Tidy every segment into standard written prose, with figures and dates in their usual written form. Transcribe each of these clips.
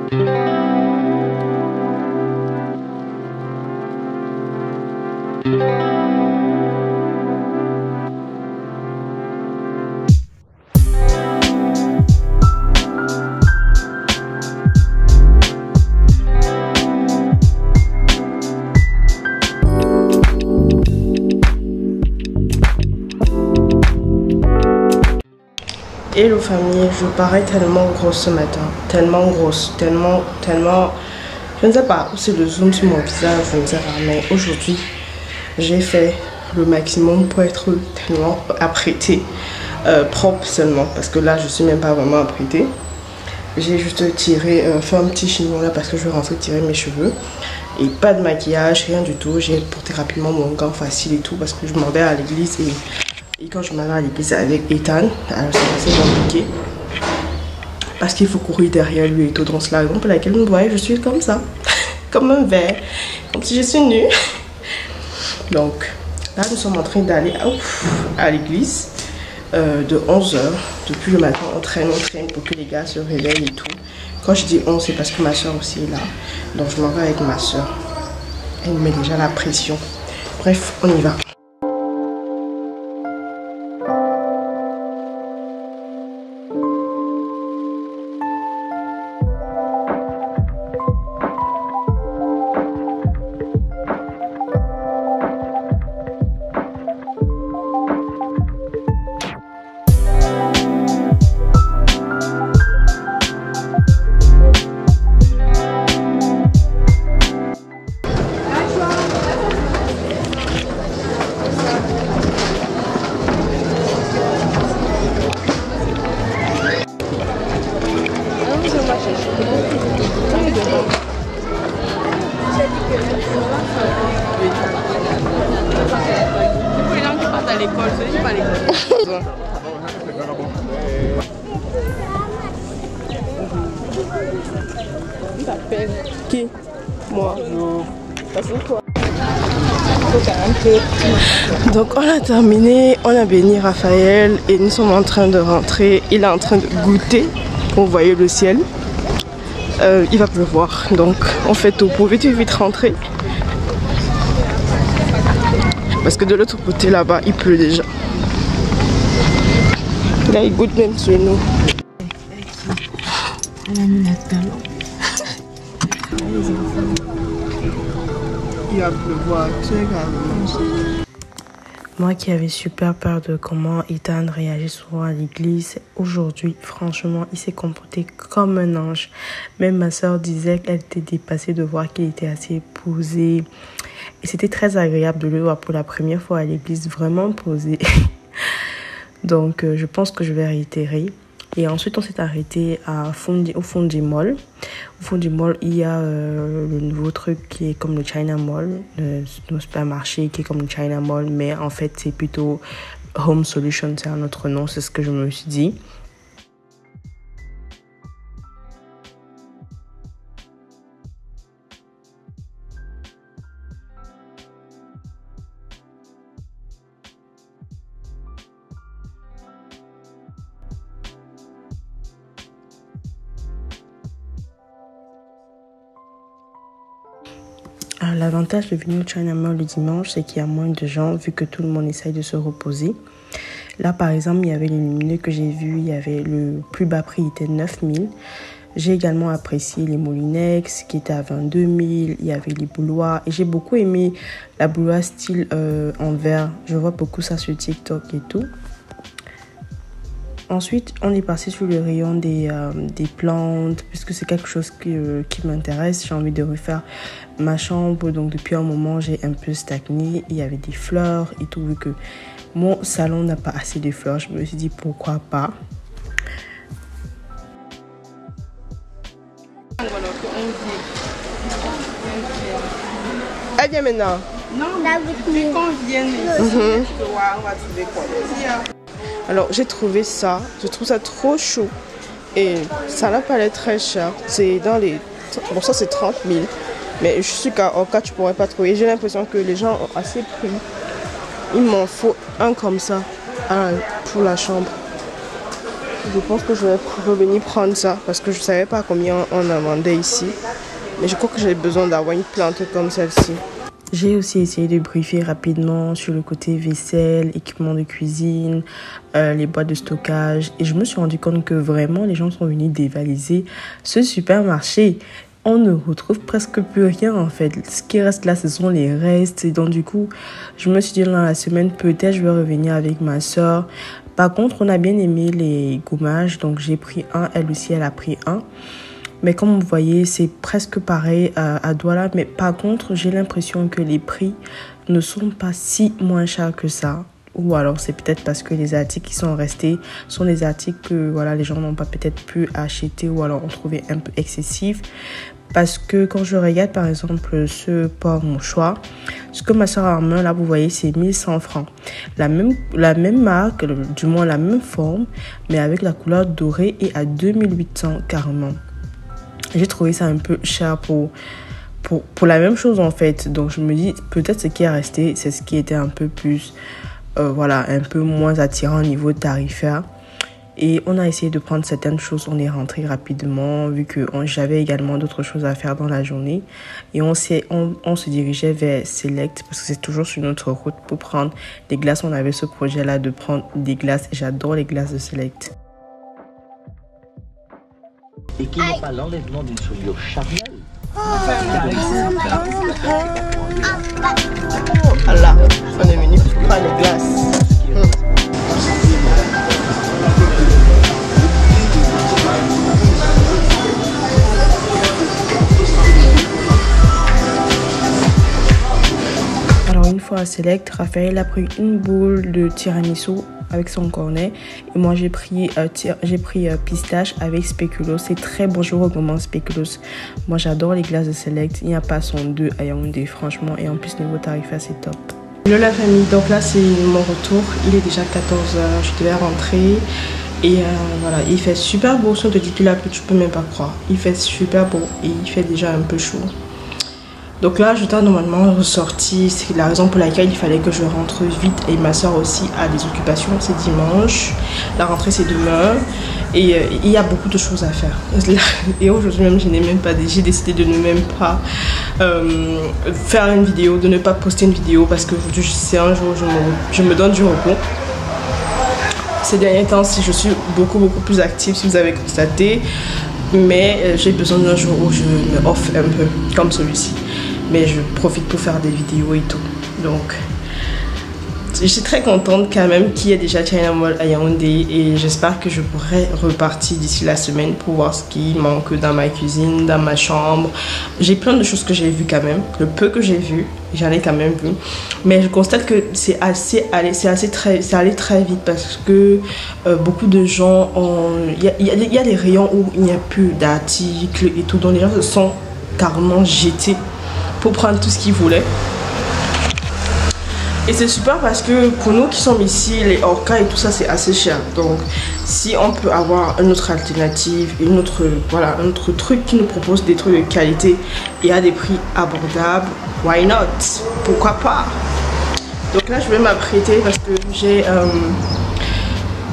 Hello famille, je parais tellement grosse ce matin, tellement grosse, tellement, je ne sais pas, c'est le zoom sur mon visage, je ne sais pas, mais aujourd'hui j'ai fait le maximum pour être tellement apprêtée, propre seulement, parce que là je suis même pas vraiment apprêtée. J'ai juste tiré, fait un petit chignon là parce que je vais rentrer tirer mes cheveux et pas de maquillage, rien du tout. J'ai porté rapidement mon gant facile et tout parce que je m'en vais à l'église et quand je m'en vais à l'église avec Ethan, alors c'est assez compliqué parce qu'il faut courir derrière lui et tout. Donc c'est la raison pour laquelle vous voyez, je suis comme ça, comme un verre, comme si je suis nue. Donc là nous sommes en train d'aller à l'église de 11h. Depuis le matin on traîne pour que les gars se réveillent et tout. Quand je dis 11 c'est parce que ma soeur aussi est là. Donc je m'en vais avec ma soeur. Elle me met déjà la pression. Bref, on y va. Qui? Moi. Toi. Donc on a terminé, on a béni Raphaël et nous sommes en train de rentrer. Il est en train de goûter. Vous voyez le ciel. Il va pleuvoir, donc on fait tout pour vite rentrer. Parce que de l'autre côté là-bas, il pleut déjà. Là, il goûte même sur nous. Elle a mis la talon. Il va pleuvoir, tu sais carrément. Moi qui avais super peur de comment Ethan réagit souvent à l'église, aujourd'hui, franchement, il s'est comporté comme un ange. Même ma soeur disait qu'elle était dépassée de voir qu'il était assez posé. Et c'était très agréable de le voir pour la première fois à l'église, vraiment posé. Donc, je pense que je vais réitérer. Et ensuite, on s'est arrêté au Fundy Mall. Au Fundy Mall, il y a le nouveau truc qui est comme le China Mall, le supermarché qui est comme le China Mall, mais en fait, c'est plutôt Home Solution, c'est un autre nom, c'est ce que je me suis dit. L'avantage de venir au China Mall le dimanche, c'est qu'il y a moins de gens vu que tout le monde essaye de se reposer. Là, par exemple, il y avait les lumineux que j'ai vus, il y avait le plus bas prix, il était 9 000. J'ai également apprécié les Molinex qui étaient à 22 000, il y avait les bouloirs et j'ai beaucoup aimé la bouloire style en verre. Je vois beaucoup ça sur TikTok et tout. Ensuite, on est passé sur le rayon des plantes, puisque c'est quelque chose qui m'intéresse. J'ai envie de refaire ma chambre, donc depuis un moment, j'ai un peu stagné. Il y avait des fleurs et tout, vu que mon salon n'a pas assez de fleurs. Je me suis dit, pourquoi pas. Elle vient maintenant. Non, dès qu'on vient ici, on va trouver quoi. Alors j'ai trouvé ça, je trouve ça trop chaud et ça n'a pas l'air très cher. C'est dans les... Bon ça c'est 30 000, mais je suis qu'à Orca tu pourrais pas trouver. J'ai l'impression que les gens ont assez pris. Il m'en faut un comme ça pour la chambre. Je pense que je vais revenir prendre ça parce que je savais pas combien on en vendait ici. Mais je crois que j'ai besoin d'avoir une plante comme celle-ci. J'ai aussi essayé de briefer rapidement sur le côté vaisselle, équipement de cuisine, les boîtes de stockage. Et je me suis rendu compte que vraiment les gens sont venus dévaliser ce supermarché. On ne retrouve presque plus rien en fait. Ce qui reste là, ce sont les restes. Et donc du coup, je me suis dit dans la semaine, peut-être je vais revenir avec ma soeur. Par contre, on a bien aimé les gommages. Donc j'ai pris un, elle aussi elle a pris un. Mais comme vous voyez, c'est presque pareil à Douala. Mais par contre, j'ai l'impression que les prix ne sont pas si moins chers que ça. Ou alors, c'est peut-être parce que les articles qui sont restés sont des articles que voilà, les gens n'ont pas peut-être pu acheter ou alors ont trouvé un peu excessifs. Parce que quand je regarde par exemple ce porte-mouchoir, ce que ma soeur a en main, là vous voyez, c'est 1100 francs. La même marque, du moins la même forme, mais avec la couleur dorée et à 2800 carrément. J'ai trouvé ça un peu cher pour la même chose en fait. Donc je me dis peut-être ce qui est resté, c'est ce qui était un peu plus, voilà, un peu moins attirant au niveau tarifaire. Et on a essayé de prendre certaines choses, on est rentré rapidement vu que j'avais également d'autres choses à faire dans la journée. Et on se dirigeait vers Select parce que c'est toujours sur notre route pour prendre des glaces. On avait ce projet-là de prendre des glaces et j'adore les glaces de Select. Et qui n'est pas l'enlèvement d'une souillure charnelle. Voilà, on est venu pour prendre les glaces. Alors une fois à Select, Raphaël a pris une boule de tiramisu avec son cornet et moi j'ai pris pistache avec spéculoos. C'est très bon, je vous recommande spéculoos. Moi j'adore les glaces de Select, il n'y a pas son 2 à Yaoundé franchement, et en plus niveau tarifaire c'est top. Hello la famille, donc là c'est mon retour, il est déjà 14h, je devais rentrer et voilà, il fait super beau, si on te dit qu'il a plu tu peux même pas croire, il fait super beau et il fait déjà un peu chaud. Donc là, je dois normalement ressortir. C'est la raison pour laquelle il fallait que je rentre vite. Et ma soeur aussi a des occupations. C'est dimanche. La rentrée, c'est demain. Et il y a beaucoup de choses à faire. Et aujourd'hui même, j'ai décidé de ne même pas faire une vidéo, de ne pas poster une vidéo. Parce qu'aujourd'hui, c'est un jour où je me donne du repos. Ces derniers temps, je suis beaucoup plus active, si vous avez constaté. Mais j'ai besoin d'un jour où je me off un peu, comme celui-ci. Mais je profite pour faire des vidéos et tout. Donc, je suis très contente quand même qu'il y ait déjà China Mall à Yaoundé. Et j'espère que je pourrai repartir d'ici la semaine pour voir ce qui manque dans ma cuisine, dans ma chambre. J'ai plein de choses que j'ai vues quand même. Le peu que j'ai vu, j'en ai quand même vu. Mais je constate que c'est allé très vite parce que beaucoup de gens ont... Il y a des rayons où il n'y a plus d'articles et tout. Donc les gens se sont carrément jetés pour prendre tout ce qu'ils voulaient. Et c'est super parce que pour nous qui sommes ici, les orcas et tout ça, c'est assez cher. Donc si on peut avoir une autre alternative, un autre truc qui nous propose des trucs de qualité et à des prix abordables, why not? Pourquoi pas? Donc là, je vais m'apprêter parce que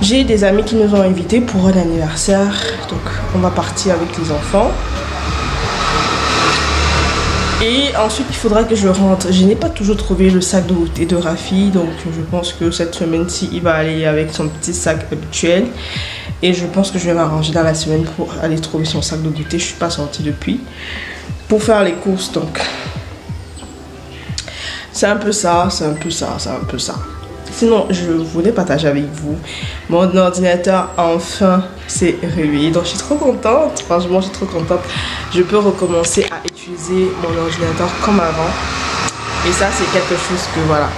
j'ai des amis qui nous ont invités pour un anniversaire. Donc on va partir avec les enfants. Et ensuite, il faudra que je rentre. Je n'ai pas toujours trouvé le sac de goûter de Rafi. Donc, je pense que cette semaine-ci, il va aller avec son petit sac habituel. Et je pense que je vais m'arranger dans la semaine pour aller trouver son sac de goûter. Je ne suis pas sortie depuis. Pour faire les courses, donc. C'est un peu ça. Sinon, je voulais partager avec vous. Mon ordinateur enfin s'est réveillé. Donc, je suis trop contente. Franchement, je suis trop contente. Je peux recommencer à utiliser mon ordinateur comme avant. Et ça, c'est quelque chose que, voilà,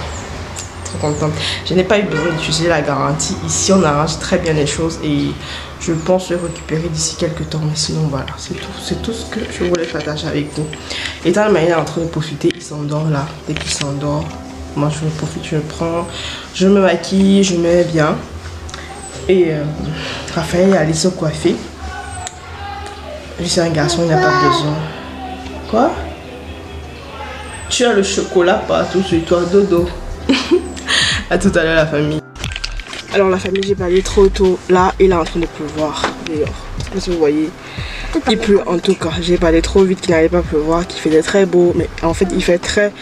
trop contente. Je n'ai pas eu besoin d'utiliser la garantie. Ici, on arrange très bien les choses. Et je pense le récupérer d'ici quelques temps. Mais sinon, voilà, c'est tout ce que je voulais partager avec vous. Et tant il est en train de profiter, il s'endort là. Dès qu'il s'endort, moi je profite, je prends, je me maquille, je me mets bien. Et Raphaël est allé se coiffer. Je suis un garçon, il n'a pas besoin. Quoi? Tu as le chocolat partout sur toi, dodo. À tout à l'heure la famille. Alors la famille, j'ai balayé trop tôt. Là, il est en train de pleuvoir. D'ailleurs, si vous voyez, il pleut en tout cas. J'ai balayé trop vite qu'il n'allait pas pleuvoir, qu'il faisait très beau. Mais en fait, il fait très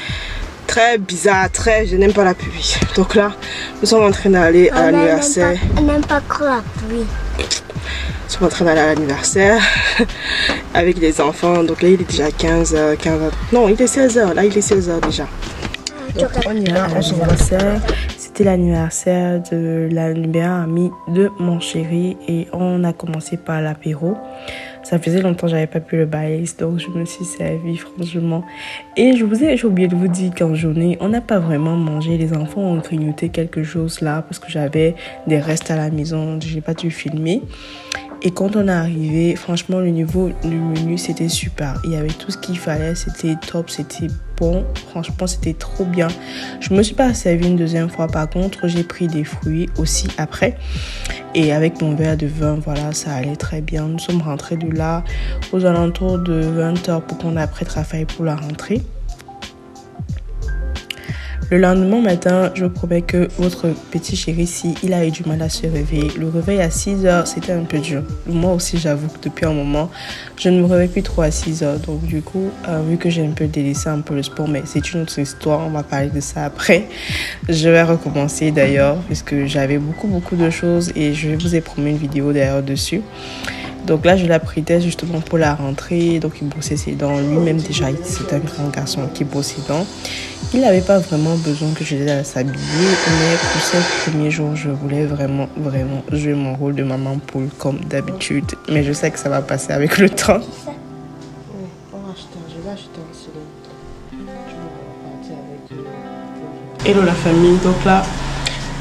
bizarre, je n'aime pas la pluie. Donc là, nous sommes en train d'aller à l'anniversaire. On n'aime pas trop la pluie. Nous sommes en train d'aller à l'anniversaire avec les enfants. Donc là, il est déjà 15h. Non, il est 16h. Là, il est 16h déjà. Donc, on y va, on se resserre. C'était l'anniversaire de la meilleure amie de mon chéri et on a commencé par l'apéro. Ça faisait longtemps que j'avais pas pu le bailler, donc je me suis servie franchement. Et j'ai oublié de vous dire qu'en journée, on n'a pas vraiment mangé. Les enfants ont grignoté quelque chose là parce que j'avais des restes à la maison, j'ai pas dû filmer. Et quand on est arrivé, franchement, le niveau du menu, c'était super. Il y avait tout ce qu'il fallait, c'était top, c'était bon. Franchement, c'était trop bien. Je me suis pas servi une deuxième fois. Par contre, j'ai pris des fruits aussi après. Et avec mon verre de vin, voilà, ça allait très bien. Nous sommes rentrés de là aux alentours de 20h pour qu'on ait prêt travail pour la rentrée. Le lendemain matin, je vous promets que votre petit chéri ici, il a eu du mal à se réveiller. Le réveil à 6h, c'était un peu dur. Moi aussi, j'avoue que depuis un moment, je ne me réveille plus trop à 6h. Donc du coup, vu que j'ai un peu délaissé un peu le sport, mais c'est une autre histoire, on va parler de ça après. Je vais recommencer d'ailleurs, puisque j'avais beaucoup de choses et je vous ai promis une vidéo d'ailleurs dessus. Donc là, je l'apprêtais justement pour la rentrée. Donc, il brossait ses dents. Lui-même, déjà, c'est un grand garçon qui brosse ses dents. Il n'avait pas vraiment besoin que je l'aide à s'habiller. Mais pour ces premiers jours, je voulais vraiment jouer mon rôle de maman poule comme d'habitude. Mais je sais que ça va passer avec le temps. Je vais acheter un cylindre. Je vais repartir avec. Hello la famille. Donc là,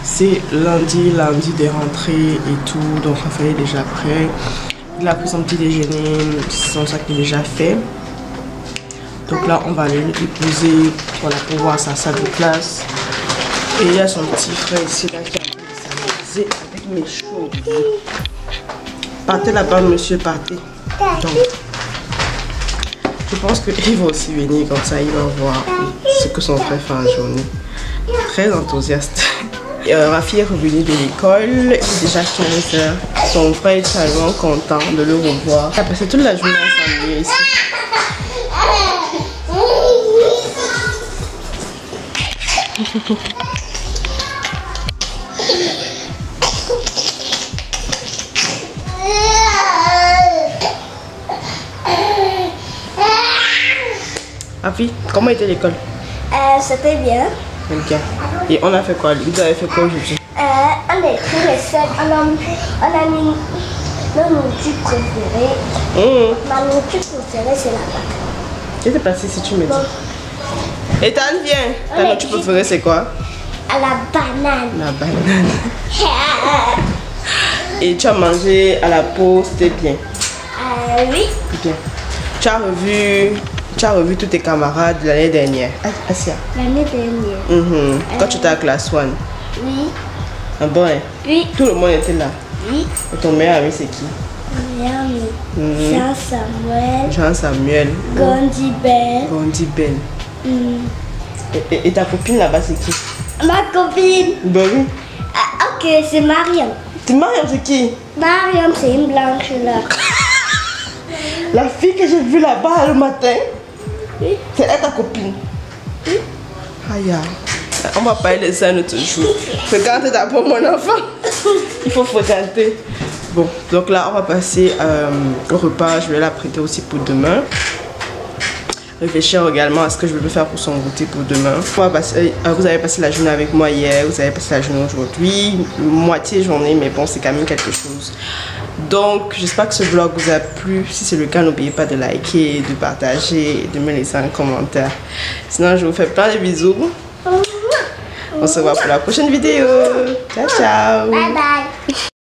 c'est lundi des rentrées et tout. Donc, Raphaël est déjà prêt. Il a pris son petit déjeuner, son sac est déjà fait. Donc là, on va aller le poser voilà, pour voir sa salle de classe. Et il y a son petit frère ici là, qui est en train de s'amuser avec mes choses. Partez là-bas, monsieur, partez. Donc, je pense qu'il va aussi venir comme ça, il va voir ce que son frère fait en journée. Très enthousiaste. Rafi est revenu de l'école, il est déjà 15h. Son frère est tellement content de le revoir. Il a passé toute la journée à s'ennuyer ici. Rafi, comment était l'école? C'était bien. Bien. Et on a fait quoi? Vous avez fait quoi aujourd'hui? On a écrit les scènes, on a mis nos nourritures préférées. Ma nourriture préférée, c'est la banane. Qu'est-ce qui s'est passé si tu me dis? Ethan, viens. Ta nourriture préférée, c'est quoi? À la banane. La banane. Et tu as mangé à la pause, c'était bien? Oui. Bien. Tu as revu tous tes camarades de l'année dernière? Asia. L'année dernière. Quand tu étais à classe 1? Oui. Ah bon, hein? Oui. Tout le monde était là? Oui. Et ton meilleur ami, c'est qui? Meilleur ami. Jean-Samuel. Jean-Samuel. Gondi Ben. Gondi Ben. Et ta copine là-bas, c'est qui? Ma copine. Ben oui. Ah, ok, c'est Mariam. Tu Mariam, c'est qui? Mariam, c'est une blanche là. La fille que j'ai vue là-bas le matin? Oui. C'est elle ta copine? Oui. Aïe. On va parler de ça un autre jour. Fréquente d'abord mon enfant. Il faut fréquenter. Bon, donc là, on va passer au repas. Je vais l'apprêter aussi pour demain. Réfléchir également à ce que je vais faire pour son goûter pour demain. Vous avez passé la journée avec moi hier, vous avez passé la journée aujourd'hui, moitié journée, mais bon, c'est quand même quelque chose. Donc, j'espère que ce vlog vous a plu. Si c'est le cas, n'oubliez pas de liker, de partager et de me laisser un commentaire. Sinon, je vous fais plein de bisous. On se voit pour la prochaine vidéo. Ciao, ciao. Bye bye.